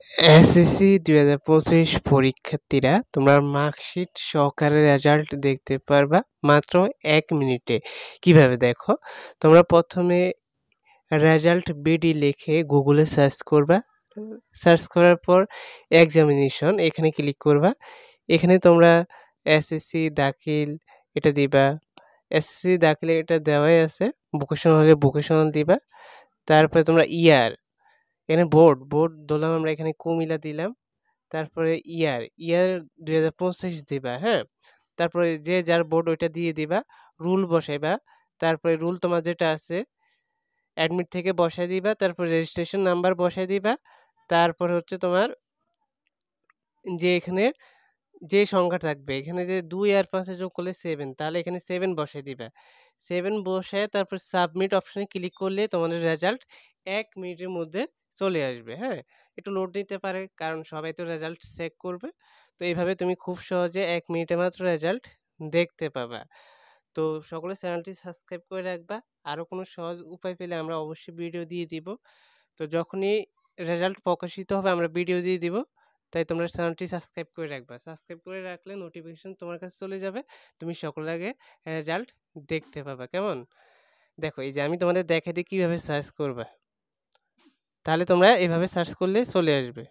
SSC ২০২৫ পরীক্ষার্থীরা তোমরা marksheet সহকারে রেজাল্ট দেখতে পারবা মাত্র ১ মিনিটে। কিভাবে দেখো, তোমরা প্রথমে রেজাল্ট বিডি লিখে গুগলে সার্চ করবা। সার্চ করার পর এক্সামিনেশন এখানে ক্লিক করবা। এখানে তোমরা এসএসসি দাখিল এটা দিবা। এসএসসি দাখিল এটা দেওয়াই আছে। ভোকেশনাল হলে ভোকেশনাল দিবা। তারপরে তোমরা ইয়ার, এখানে বোর্ড ধরলাম, আমরা এখানে কুমিল্লা দিলাম। তারপরে ইয়ার ২০২৫ দিবা, হ্যাঁ? তারপরে যে যার বোর্ড ওইটা দিয়ে দিবা, রুল বসাইবা। তারপরে রুল তোমার যেটা আছে অ্যাডমিট থেকে বসায় দিবা, তারপরে রেজিস্ট্রেশন নাম্বার বসায় দিবা। তারপরে হচ্ছে তোমার যে এখানে যে সংখ্যা থাকবে, এখানে যে ২ আর ৫ যোগ করলে 7, তাহলে এখানে 7 বসায় দিবা। 7 বসায় তারপর সাবমিট অপশনে ক্লিক করলে তোমাদের রেজাল্ট ১ মিনিটের মধ্যে চলে আসবে, হ্যাঁ? একটু লোড নিতে পারে কারণ সবাই তো রেজাল্ট চেক করবে। তো এইভাবে তুমি খুব সহজে ১ মিনিটে মাত্র রেজাল্ট দেখতে পাবা। তো সকলে চ্যানেলটি সাবস্ক্রাইব করে রাখবা। আরও কোনো সহজ উপায় পেলে আমরা অবশ্যই ভিডিও দিয়ে দিব। তো যখনই রেজাল্ট প্রকাশিত হবে আমরা ভিডিও দিয়ে দিব। তাই তোমরা চ্যানেলটি সাবস্ক্রাইব করে রাখবা। সাবস্ক্রাইব করে রাখলে নোটিফিকেশন তোমার কাছে চলে যাবে। তুমি সকলের আগে রেজাল্ট দেখতে পাবা। কেমন? দেখো, এই যে আমি তোমাদের দেখাই দিই কীভাবে সার্চ করবা। তাহলে তোমরা এভাবে সার্চ করলে চলে আসবে।